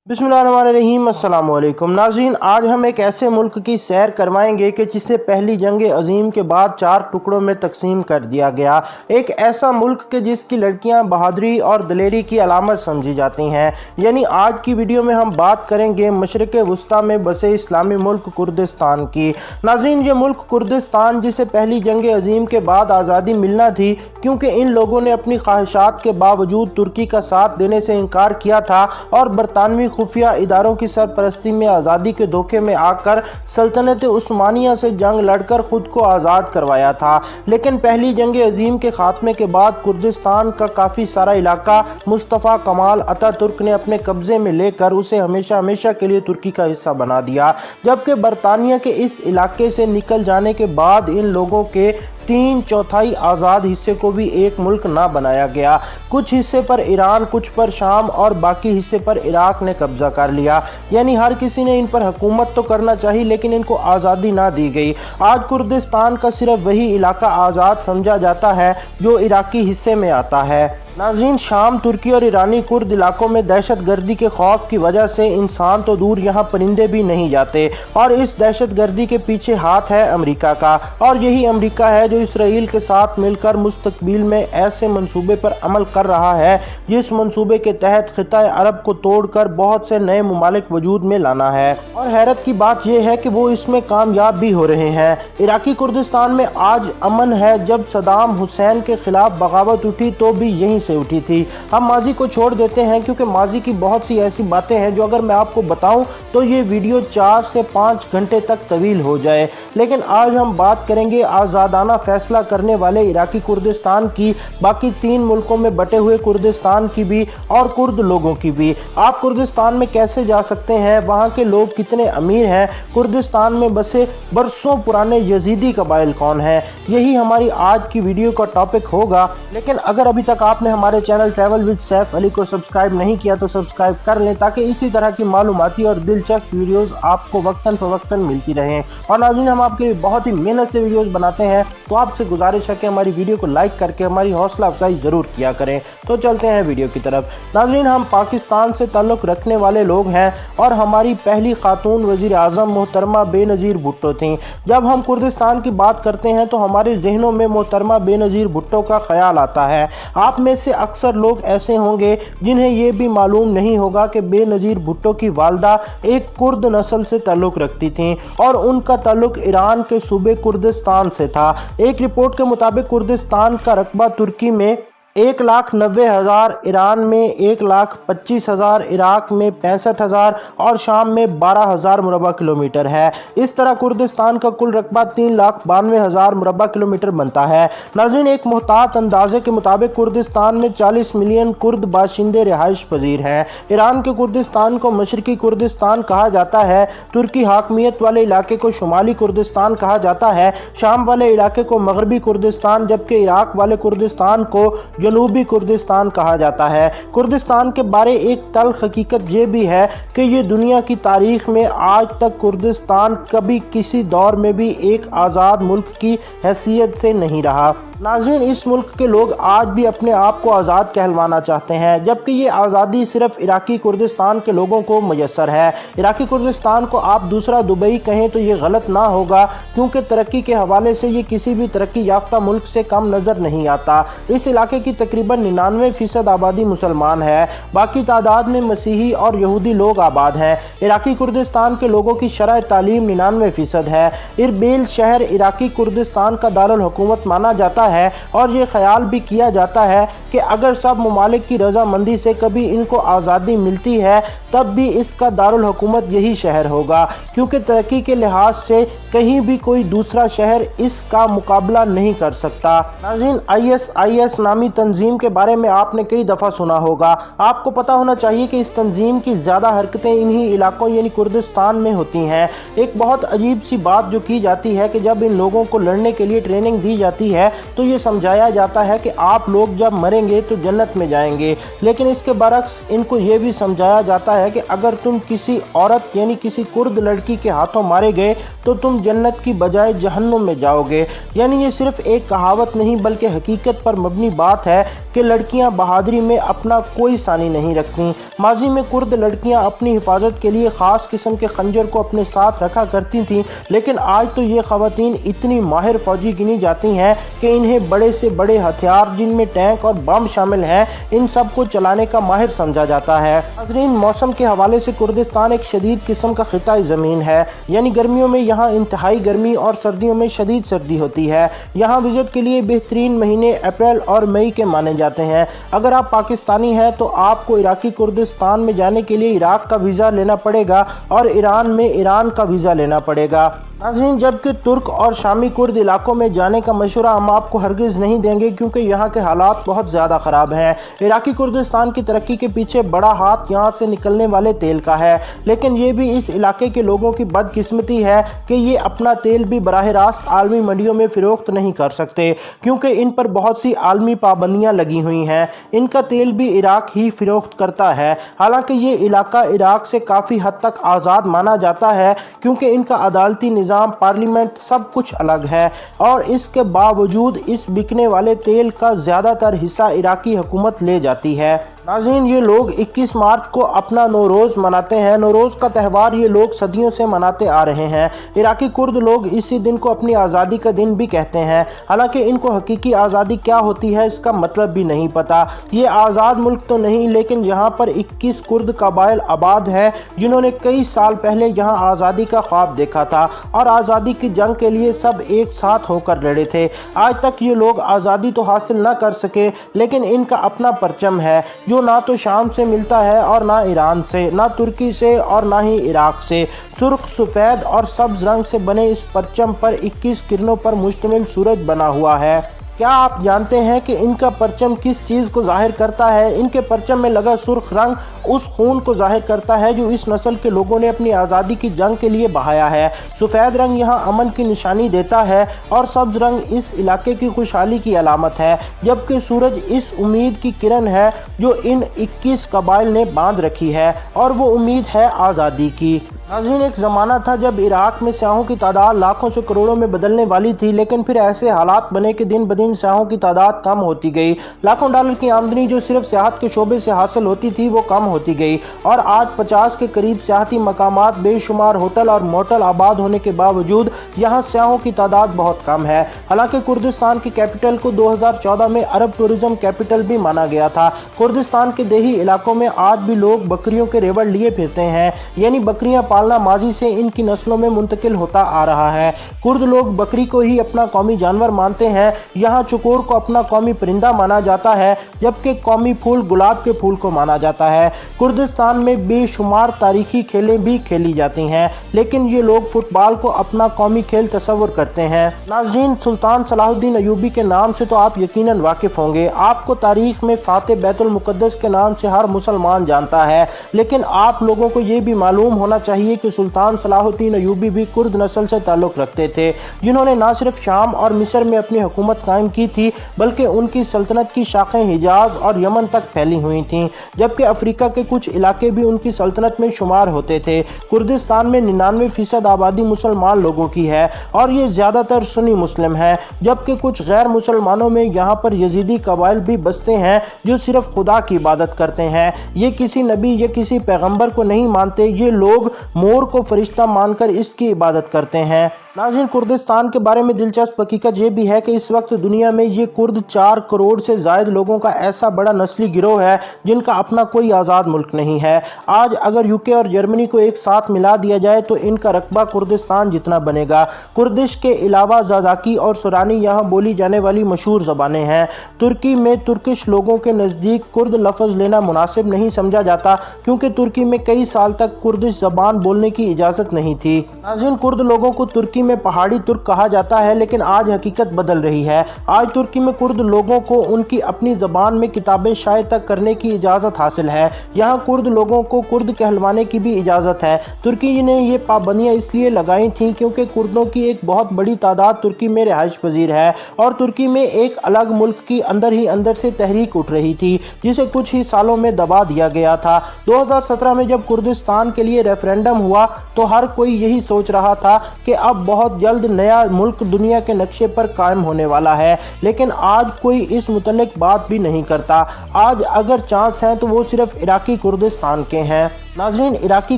बिस्मिल्लाहिर्रहमानिर्रहीम। अस्सलाम वालेकुम नाज़रीन, आज हम एक ऐसे मुल्क की सैर करवाएंगे कि जिसे पहली जंग अज़ीम के बाद 4 टुकड़ों में तकसीम कर दिया गया। एक ऐसा मुल्क के जिसकी लड़कियां बहादुरी और दलेरी की अलामत समझी जाती हैं। यानी आज की वीडियो में हम बात करेंगे मशरिक़ वुस्ता में बसे इस्लामी मुल्क कुर्दिस्तान की। नाज़रीन, ये मुल्क कुर्दिस्तान जिसे पहली जंग अज़ीम के बाद आज़ादी मिलना थी, क्योंकि इन लोगों ने अपनी ख्वाहिशात के बावजूद तुर्की का साथ देने से इनकार किया था और बरतानवी खुफिया इदारों की सरपरस्ती में आज़ादी के धोखे में आकर सल्तनत उस्मानिया से जंग लड़कर खुद को आज़ाद करवाया था। लेकिन पहली जंग अज़ीम के खात्मे के बाद कुर्दिस्तान का काफ़ी सारा इलाका मुस्तफ़ा कमाल अतातुर्क ने अपने कब्ज़े में लेकर उसे हमेशा हमेशा के लिए तुर्की का हिस्सा बना दिया। जबकि बरतानिया के इस इलाके से निकल जाने के बाद इन लोगों के 3/4 आज़ाद हिस्से को भी एक मुल्क ना बनाया गया। कुछ हिस्से पर ईरान, कुछ पर शाम और बाकी हिस्से पर इराक ने कब्जा कर लिया। यानी हर किसी ने इन पर हुकूमत तो करना चाहिए, लेकिन इनको आज़ादी ना दी गई। आज कुर्दिस्तान का सिर्फ वही इलाका आज़ाद समझा जाता है जो इराकी हिस्से में आता है। नाज़रीन, शाम, तुर्की और ईरानी कुर्द इलाकों में दहशत गर्दी के खौफ की वजह से इंसान तो दूर यहाँ परिंदे भी नहीं जाते, और इस दहशत गर्दी के पीछे हाथ है अमेरिका का। और यही अमेरिका है जो इसराइल के साथ मिलकर मुस्तकबिल में ऐसे मंसूबे पर अमल कर रहा है जिस मंसूबे के तहत खिता अरब को तोड़कर बहुत से नए ममालिक वजूद में लाना है। और हैरत की बात यह है कि वो इसमें कामयाब भी हो रहे हैं। इराकी कुर्दिस्तान में आज अमन है। जब सदाम हुसैन के खिलाफ बगावत उठी तो भी यहीं से उठी थी। हम माजी को छोड़ देते हैं क्योंकि माजी की बहुत सी ऐसी बातें हैं जो अगर मैं आपको बताऊं तो ये वीडियो 4 से 5 घंटे तक तवील हो जाए। लेकिन आज हम बात करेंगे आज़ादाना फैसला करने वाले इराकी कुर्दिस्तान की, बाकी 3 मुल्कों में बटे हुए कुर्दिस्तान की भी और कुर्द लोगों की भी। आप कुर्दिस्तान में कैसे जा सकते हैं, वहाँ के लोग कितने अमीर हैं, कुर्दिस्तान में बसे बरसों पुराने यजीदी कबाइल कौन हैं, यही हमारी आज की वीडियो का टॉपिक होगा। लेकिन अगर अभी तक आपने हमारे channel travel with Saif Ali को सब्सक्राइब नहीं किया तो सब्सक्राइब कर लें, ताकि इसी तरह की मालूमाती और दिलचस्प वीडियोस आपको वक्तन फवक्तन मिलती रहें। और नाज़रीन, हम आपके लिए बहुत ही मेहनत से वीडियोस बनाते हैं, तो आपसे गुजारिश है कि हमारी वीडियो को लाइक करके हमारी हौसला अफजाई ज़रूर किया करें। तो चलते हैं वीडियो की तरफ। नाज़रीन, हम पाकिस्तान से ताल्लुक़ रखने वाले लोग हैं और हमारी पहली खातून वज़ीर आज़म मोहतरमा बेनज़ीर भुट्टो थीं। जब हम कुर्दिस्तान की बात करते हैं तो हमारे जहनों में मोहतरमा बेनज़ीर भुट्टो का ख्याल आता है। आप में से अक्सर लोग ऐसे होंगे जिन्हें ये भी मालूम नहीं होगा कि बेनज़ीर भुट्टो की वालदा एक कुर्द नस्ल से ताल्लुक़ रखती थीं और उनका ताल्लुक़ ईरान के सूबे कुर्दिस्तान से था। एक रिपोर्ट के मुताबिक कुर्दिस्तान का रकबा तुर्की में 1,90,000, ईरान में 1,25,000, इराक में 65,000 और शाम में 12,000 मुरबा किलोमीटर है। इस तरह कुर्दिस्तान का कुल रकबा 3,92,000 मुरबा किलोमीटर बनता है। नाज़रीन, एक मुहतात अंदाजे के मुताबिक कुर्दिस्तान में 40 मिलियन कुर्द बाशिंदे रिहाइश पजीर हैं। ईरान के कुर्दिस्तान को मशरकी कुर्दिस्तान कहा जाता है, तुर्की हाकमियत वाले इलाके को शुमाली कुर्दिस्तान कहा जाता है, शाम वाले इलाके को मगरबी कुर्दिस्तान, जबकि इराक वाले कुर्दिस्तान को जनूबी कुर्दिस्तान कहा जाता है। कुर्दिस्तान के बारे एक तल्ख हकीकत ये भी है कि ये दुनिया की तारीख में आज तक कुर्दिस्तान कभी किसी दौर में भी एक आज़ाद मुल्क की हैसियत से नहीं रहा। नाज़रीन, इस मुल्क के लोग आज भी अपने आप को आज़ाद कहलवाना चाहते हैं, जबकि ये आज़ादी सिर्फ इराकी कुर्दिस्तान के लोगों को मुयस्सर है। इराकी कुर्दिस्तान को आप दूसरा दुबई कहें तो ये गलत ना होगा, क्योंकि तरक्की के हवाले से ये किसी भी तरक्की याफ्ता मुल्क से कम नज़र नहीं आता। इस इलाके की तकरीबन 99% आबादी मुसलमान है, बाकी तादाद में मसीही और यहूदी लोग आबाद हैं। इराकी कुर्दिस्तान के लोगों की शरह तालीम 99% है। इरबिल शहर इराकी कुर्दिस्तान का दारुल हुकूमत माना जाता है और ये ख्याल भी किया जाता है कि अगर सब ममालिक की रजामंदी से कभी इनको आज़ादी मिलती है तब भी इसका दारुल हुकूमत यही शहर होगा, क्योंकि तरक्की के लिहाज से कहीं भी कोई दूसरा शहर इसका मुकाबला नहीं कर सकता। नाज़रीन, ISIS नामी तंजीम के बारे में आपने कई दफ़ा सुना होगा। आपको पता होना चाहिए कि इस तंजीम की ज़्यादा हरकतें इन्हीं इलाकों यानी कुर्दिस्तान में होती हैं। एक बहुत अजीब सी बात जो की जाती है कि जब इन लोगों को लड़ने के लिए ट्रेनिंग दी जाती है तो تو یہ سمجھایا جاتا ہے کہ آپ لوگ جب مریں گے تو جنت میں جائیں گے، لیکن اس کے برعکس ان کو یہ بھی سمجھایا جاتا ہے کہ اگر تم کسی عورت یعنی کسی کرد لڑکی کے ہاتھوں مارے گئے تو تم جنت کی بجائے جہنم میں جاؤ گے۔ یعنی یہ صرف ایک کہاوت نہیں بلکہ حقیقت پر مبنی بات ہے کہ لڑکیاں بہادری میں اپنا کوئی ثانی نہیں رکھتیں۔ ماضی میں کرد لڑکیاں اپنی حفاظت کے لیے خاص قسم کے خنجر کو اپنے ساتھ رکھا کرتی تھیں، لیکن آج تو یہ خواتین اتنی ماہر فوجی گنی جاتی ہیں کہ انہیں بڑے سے بڑے ہتھیار جن میں ٹینک اور بم شامل ہیں ان سب کو چلانے کا ماہر سمجھا جاتا ہے۔ ناظرین، موسم کے حوالے سے کردستان ایک شدید قسم کا خطۂ زمین ہے، یعنی گرمیوں میں یہاں انتہائی گرمی اور سردیوں میں شدید سردی ہوتی ہے۔ یہاں وزٹ کے لیے بہترین مہینے اپریل اور مئی کے مانے جاتے ہیں۔ اگر آپ پاکستانی ہیں تو آپ کو عراقی کردستان میں جانے کے لیے عراق کا ویزا لینا پڑے گا اور ایران میں ایران کا ویزا لینا پڑے گا۔ ناظرین، جبکہ ترک اور شامی کرد علاقوں میں جانے کا مشورہ ہم آپ کو ہرگز نہیں دیں گے کیونکہ یہاں کے حالات بہت زیادہ خراب ہیں۔ عراقی کردستان کی ترقی کے پیچھے بڑا ہاتھ یہاں سے نکلنے والے تیل کا ہے، لیکن یہ بھی اس علاقے کے لوگوں کی بدقسمتی ہے کہ یہ اپنا تیل بھی براہ راست عالمی منڈیوں میں فروخت نہیں کر سکتے کیونکہ ان پر بہت سی عالمی پابندیاں لگی ہوئی ہیں۔ ان کا تیل بھی عراق ہی فروخت کرتا ہے، حالانکہ یہ علاقہ عراق سے کافی حد تک آزاد مانا جاتا ہے کیونکہ ان کا عدالتی نظام، پارلیمنٹ، سب کچھ الگ ہے، اور اس کے باوجود اس بکنے والے تیل کا زیادہ تر حصہ عراقی حکومت لے جاتی ہے۔ ناظرین، یہ لوگ 21 مارچ کو اپنا نوروز مناتے ہیں۔ نوروز کا تہوار یہ لوگ صدیوں سے مناتے آ رہے ہیں۔ عراقی کرد لوگ اسی دن کو اپنی آزادی کا دن بھی کہتے ہیں، حالانکہ ان کو حقیقی آزادی کیا ہوتی ہے اس کا مطلب بھی نہیں پتا۔ یہ آزاد ملک تو نہیں، لیکن یہاں پر 21 کرد قبائل آباد ہے جنہوں نے کئی سال پہلے یہاں آزادی کا خواب دیکھا تھا اور آزادی کی جنگ کے لیے سب ایک ساتھ ہو کر لڑے تھے۔ آج تک یہ لوگ آزادی تو حاصل نہ کر سکے، لیکن ان کا اپنا پرچم ہے جو نہ تو شام سے ملتا ہے اور نہ ایران سے، نہ ترکی سے اور نہ ہی عراق سے۔ سرخ، سفید اور سبز رنگ سے بنے اس پرچم پر 21 کرنوں پر مشتمل سورج بنا ہوا ہے۔ کیا آپ جانتے ہیں کہ ان کا پرچم کس چیز کو ظاہر کرتا ہے؟ ان کے پرچم میں لگا سرخ رنگ اس خون کو ظاہر کرتا ہے جو اس نسل کے لوگوں نے اپنی آزادی کی جنگ کے لیے بہایا ہے۔ سفید رنگ یہاں امن کی نشانی دیتا ہے اور سبز رنگ اس علاقے کی خوشحالی کی علامت ہے، جبکہ سورج اس امید کی کرن ہے جو ان 21 قبائل نے باندھ رکھی ہے، اور وہ امید ہے آزادی کی۔ ناظرین، ایک زمانہ تھا جب عراق میں سیاحوں کی تعداد لاکھوں سے کروڑوں میں بدلنے والی تھی، لیکن پھر ایسے حالات بنے کہ دن بدن سیاحوں کی تعداد کم ہوتی گئی۔ لاکھوں ڈالر کی آمدنی جو صرف سیاحت کے شعبے سے حاصل ہوتی تھی وہ کم ہوتی گئی، اور آج 50 کے قریب سیاحتی مقامات، بے شمار ہوٹل اور موٹل آباد ہونے کے باوجود یہاں سیاحوں کی تعداد بہت کم ہے۔ حالانکہ کردستان کی کیپٹل کو 2014 میں عرب ٹورزم کیپٹل بھی مانا گیا تھا۔ کردستان کے دیہی علاقوں میں آج بھی لوگ بکریوں کے ریوڑ لیے پھرتے ہیں، یعنی بکریاں پالنا ماضی سے ان کی نسلوں میں منتقل ہوتا آ رہا ہے۔ کرد لوگ بکری کو ہی اپنا قومی جانور مانتے ہیں۔ یہاں چکور کو اپنا قومی پرندہ مانا جاتا ہے، جبکہ قومی پھول گلاب کے پھول کو مانا جاتا ہے۔ کردستان میں بے شمار تاریخی کھیلیں بھی کھیلی جاتی ہیں، لیکن یہ لوگ فٹ بال کو اپنا قومی کھیل تصور کرتے ہیں۔ ناظرین، سلطان صلاح الدین ایوبی کے نام سے تو آپ یقیناً واقف ہوں گے۔ آپ کو تاریخ میں فاتح بیت المقدس کے نام سے ہر مسلمان جانتا ہے، لیکن آپ لوگوں کو یہ بھی معلوم ہونا چاہیے کہ سلطان صلاح الدین ایوبی بھی کرد نسل سے تعلق رکھتے تھے، جنہوں نے نہ صرف شام اور مصر میں اپنی حکومت قائم کی تھی بلکہ ان کی سلطنت کی شاخیں حجاز اور یمن تک پھیلی ہوئی تھیں، جبکہ افریقہ کے کچھ علاقے بھی ان کی سلطنت میں شمار ہوتے تھے۔ کردستان میں 99% آبادی مسلمان لوگوں کی ہے اور یہ زیادہ تر سنی مسلم ہے، جبکہ کچھ غیر مسلمانوں میں یہاں پر یزیدی قبائل بھی بستے ہیں جو صرف خدا کی عبادت کرتے ہیں۔ یہ کسی نبی یا کسی پیغمبر کو نہیں مانتے، یہ لوگ مور کو فرشتہ مان کر اس کی عبادت کرتے ہیں۔ ناظرین، کردستان کے بارے میں دلچسپ حقیقت یہ بھی ہے کہ اس وقت دنیا میں یہ کرد 4 کروڑ سے زائد لوگوں کا ایسا بڑا نسلی گروہ ہے جن کا اپنا کوئی آزاد ملک نہیں ہے۔ آج اگر یوکے اور جرمنی کو ایک ساتھ ملا دیا جائے تو ان کا رقبہ کردستان جتنا بنے گا۔ کردش کے علاوہ زازاکی اور سورانی یہاں بولی جانے والی مشہور زبانیں ہیں۔ ترکی میں ترکش لوگوں کے نزدیک کرد لفظ لینا مناسب نہیں سمجھا جاتا کیونکہ ترکی میں کئی سال تک کردش زبان بولنے کی اجازت نہیں تھی۔ ناظرین، کرد لوگوں کو ترکی तुर्की में पहाड़ी तुर्क कहा जाता है, लेकिन आज हकीकत बदल रही है। आज तुर्की में कुर्द लोगों को उनकी अपनी ज़बान में किताबें शाये तक करने की इजाज़त हासिल है। यहाँ कुर्द लोगों को कुर्द कहलवाने की भी इजाज़त है। तुर्की ने ये पाबंदियाँ इसलिए लगाई थीं क्योंकि कुर्दों की एक बहुत बड़ी तादाद तुर्की में रिहाइश पजीर है और तुर्की में एक अलग मुल्क की अंदर ही अंदर से तहरीक उठ रही थी, जिसे कुछ ही सालों में दबा दिया गया था। 2017 में जब कुर्दिस्तान के लिए रेफरेंडम हुआ तो हर कोई यही सोच रहा था कि अब बहुत जल्द नया मुल्क दुनिया के नक्शे पर कायम होने वाला है, लेकिन आज कोई इस मुतल्लिक बात भी नहीं करता। आज अगर चांस हैं तो वो सिर्फ इराकी कुर्दिस्तान के हैं। नाज़रीन, इराकी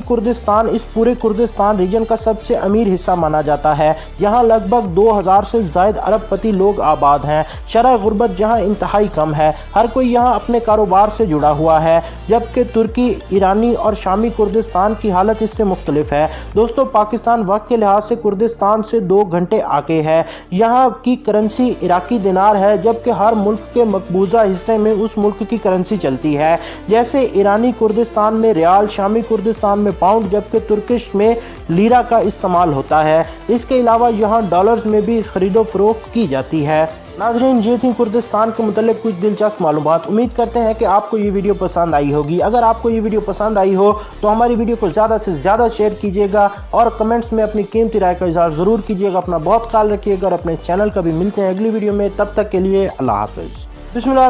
कुर्दिस्तान इस पूरे कुर्दिस्तान रीजन का सबसे अमीर हिस्सा माना जाता है। यहाँ लगभग 2000 से ज़ायद अरबपति लोग आबाद हैं। शरह गुर्बत जहाँ इंतहाई कम है। हर कोई यहाँ अपने कारोबार से जुड़ा हुआ है, जबकि तुर्की, ईरानी और शामी कुर्दिस्तान की हालत इससे मुख्तलिफ है। दोस्तों, पाकिस्तान वक्त के लिहाज से कुर्दिस्तान से 2 घंटे आगे है। यहाँ की करेंसी इराकी दिनार है, जबकि हर मुल्क के मकबूजा हिस्से में उस मुल्क की करेंसी चलती है। जैसे ईरानी कुर्दिस्तान में रियाल, शामी कुर्दिस्तान में पाउंड, जबकि तुर्किश में लीरा का इस्तेमाल होता है। इसके अलावा यहाँ डॉलर्स में भी खरीदो फरोख्त की जाती है। नाज़रीन, ये थी कुर्दिस्तान के मुतालिक कुछ दिलचस्प मालूमात। उम्मीद करते हैं कि आपको ये वीडियो पसंद आई होगी। अगर आपको ये वीडियो पसंद आई हो तो हमारी वीडियो को ज़्यादा से ज़्यादा शेयर कीजिएगा और कमेंट्स में अपनी कीमती राय का इज़हार ज़रूर कीजिएगा। अपना बहुत ख्याल रखिएगा और अपने चैनल का भी मिलते हैं अगली वीडियो में। तब तक के लिए अल्लाह हाफ़िज़। बिस्मिल्लाह।